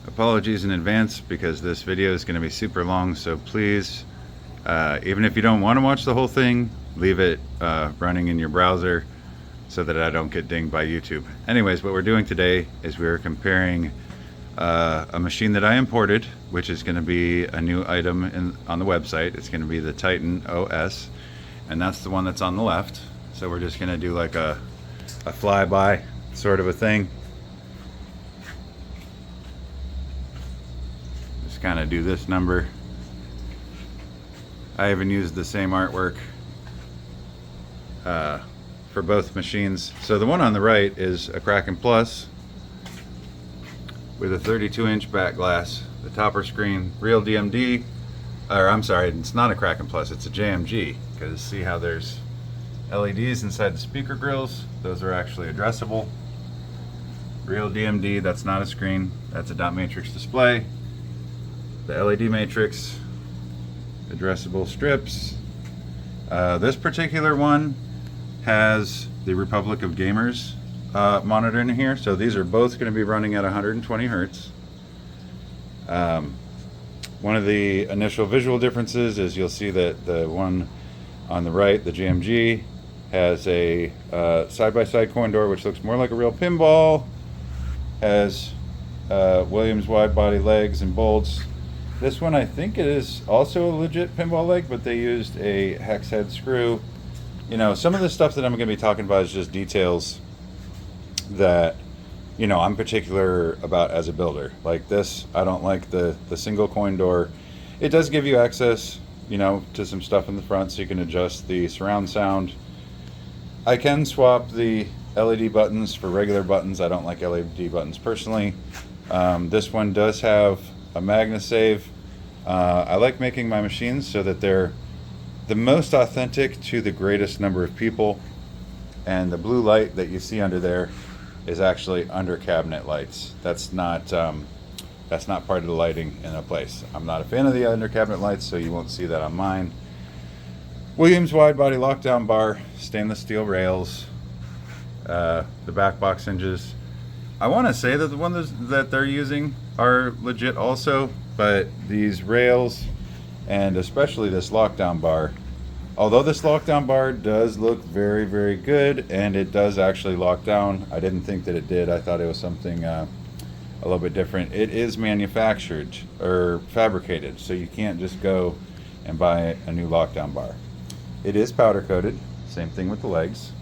apologies in advance because this video is going to be super long, so please, even if you don't want to watch the whole thing, leave it running in your browser so that I don't get dinged by YouTube. Anyways, what we're doing today is we're comparing a machine that I imported, which is going to be a new item on the website. It's going to be the Titan OS, and that's the one that's on the left. So we're just going to do like a flyby sort of a thing. Just kind of do this number. I even used the same artwork for both machines. So the one on the right is a Kraken Plus with a 32-inch back glass, the topper screen, real DMD, or I'm sorry, it's not a Kraken Plus, it's a JMG, because see how there's LEDs inside the speaker grills? Those are actually addressable. Real DMD, that's not a screen, that's a dot matrix display. The LED matrix, addressable strips. This particular one has the Republic of Gamers monitor in here, so these are both going to be running at 120 Hertz. One of the initial visual differences is you'll see that the one on the right, the JMG, has a side-by-side coin door which looks more like a real pinball, has Williams wide body legs and bolts. This one, I think it is also a legit pinball leg, but they used a hex head screw. You know, some of the stuff that I'm going to be talking about is just details that, you know, I'm particular about as a builder. Like this, I don't like the single coin door. It does give you access, you know, to some stuff in the front so you can adjust the surround sound. I can swap the LED buttons for regular buttons. I don't like LED buttons personally. This one does have a MagnaSave. I like making my machines so that they're the most authentic to the greatest number of people, and the blue light that you see under there is actually under cabinet lights. That's not part of the lighting in a place. I'm not a fan of the under cabinet lights, so you won't see that on mine. Williams wide body lockdown bar, stainless steel rails, the back box hinges. I want to say that the ones that they're using are legit also, but these rails and especially this lockdown bar, although this lockdown bar does look very, very good and it does actually lock down, I didn't think that it did. I thought it was something a little bit different. It is manufactured or fabricated, so you can't just go and buy a new lockdown bar. It is powder coated, same thing with the legs.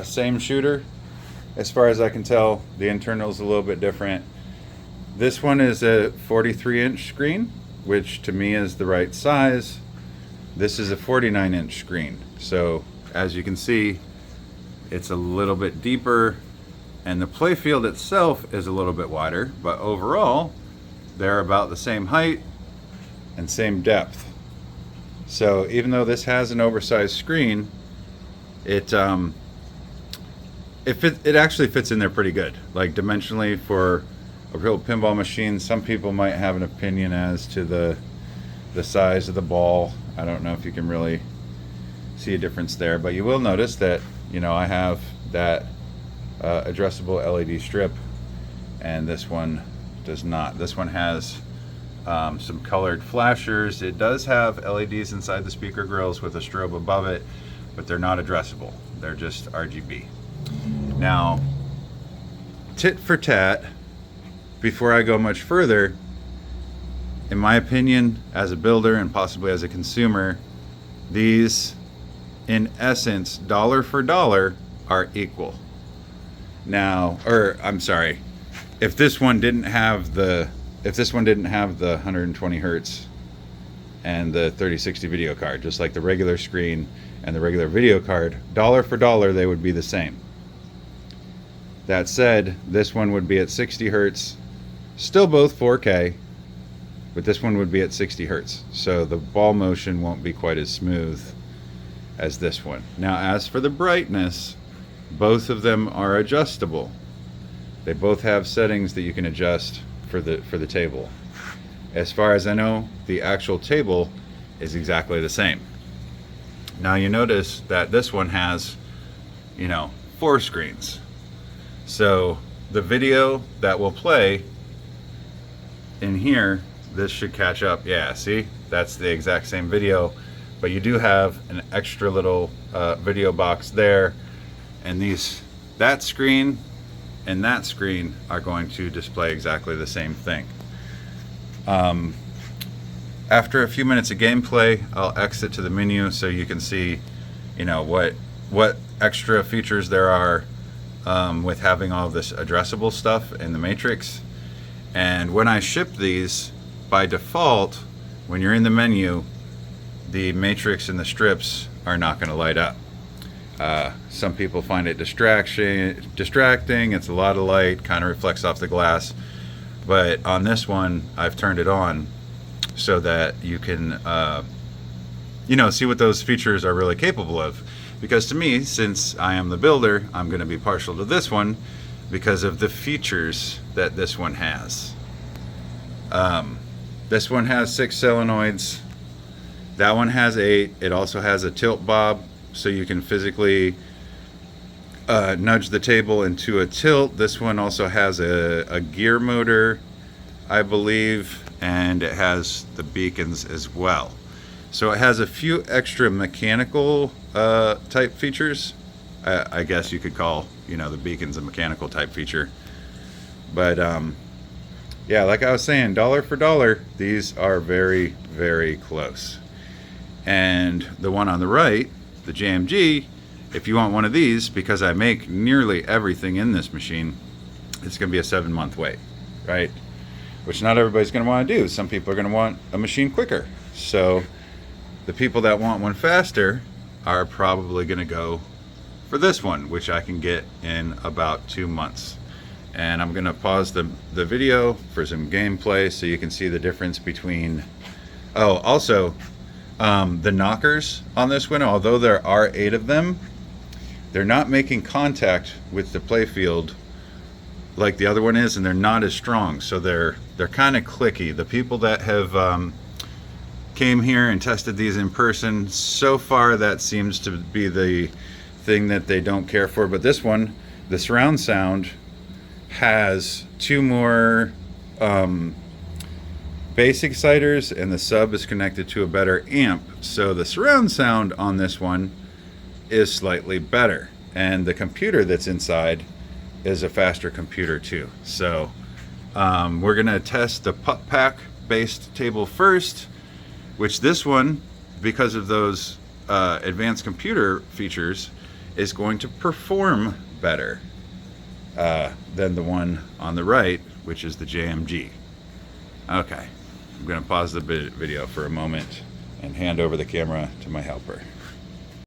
Same shooter. As far as I can tell, the internal is a little bit different. This one is a 43-inch screen, which to me is the right size. This is a 49-inch screen. So as you can see, it's a little bit deeper, and the playfield itself is a little bit wider, but overall, they're about the same height and same depth. So even though this has an oversized screen, it actually fits in there pretty good. Like dimensionally for a real pinball machine, some people might have an opinion as to the size of the ball. I don't know if you can really see a difference there, but you will notice that, you know, I have that addressable LED strip, and this one does not. This one has some colored flashers. It does have LEDs inside the speaker grills with a strobe above it, but they're not addressable. They're just RGB. Now, tit for tat, before I go much further, in my opinion, as a builder and possibly as a consumer, these, in essence, dollar for dollar, are equal. Now, or I'm sorry, if this one didn't have the 120 Hertz and the 3060 video card, just like the regular screen and the regular video card, dollar for dollar, they would be the same. That said, this one would be at 60 Hertz, still both 4K, but this one would be at 60 Hertz. So the ball motion won't be quite as smooth as this one. Now, as for the brightness, both of them are adjustable. They both have settings that you can adjust for the table. As far as I know, the actual table is exactly the same. Now you notice that this one has, you know, 4 screens. So the video that will play in here, this should catch up. Yeah, see, that's the exact same video, but you do have an extra little video box there, and that screen and that screen are going to display exactly the same thing. After a few minutes of gameplay, I'll exit to the menu so you can see, you know, what extra features there are with having all this addressable stuff in the matrix. And when I ship these, by default, when you're in the menu, the matrix and the strips are not going to light up. Some people find it distracting. It's a lot of light, kind of reflects off the glass. But on this one, I've turned it on so that you can, you know, see what those features are really capable of. Because to me, since I am the builder, I'm going to be partial to this one because of the features that this one has. This one has 6 solenoids. That one has 8. It also has a tilt bob, so you can physically nudge the table into a tilt. This one also has a gear motor, I believe, and it has the beacons as well. So it has a few extra mechanical type features. I guess you could call, you know, the beacons a mechanical type feature. But yeah, like I was saying, dollar for dollar, these are very, very close. And the one on the right, the JMG, if you want one of these, because I make nearly everything in this machine, it's going to be a 7-month wait, right? Which not everybody's going to want to do. Some people are going to want a machine quicker. So the people that want one faster are probably going to go for this one, which I can get in about 2 months. And I'm going to pause the video for some gameplay so you can see the difference between... Oh, also, the knockers on this one, although there are 8 of them, they're not making contact with the playfield like the other one is, and they're not as strong, so they're kind of clicky. The people that have came here and tested these in person, so far that seems to be the thing that they don't care for. But this one, the surround sound, has 2 more bass exciters, and the sub is connected to a better amp, so the surround sound on this one is slightly better, and the computer that's inside is a faster computer too. So we're gonna test the pup pack based table first, which this one, because of those advanced computer features, is going to perform better than the one on the right, which is the JMG. Okay, I'm gonna pause the video for a moment and hand over the camera to my helper.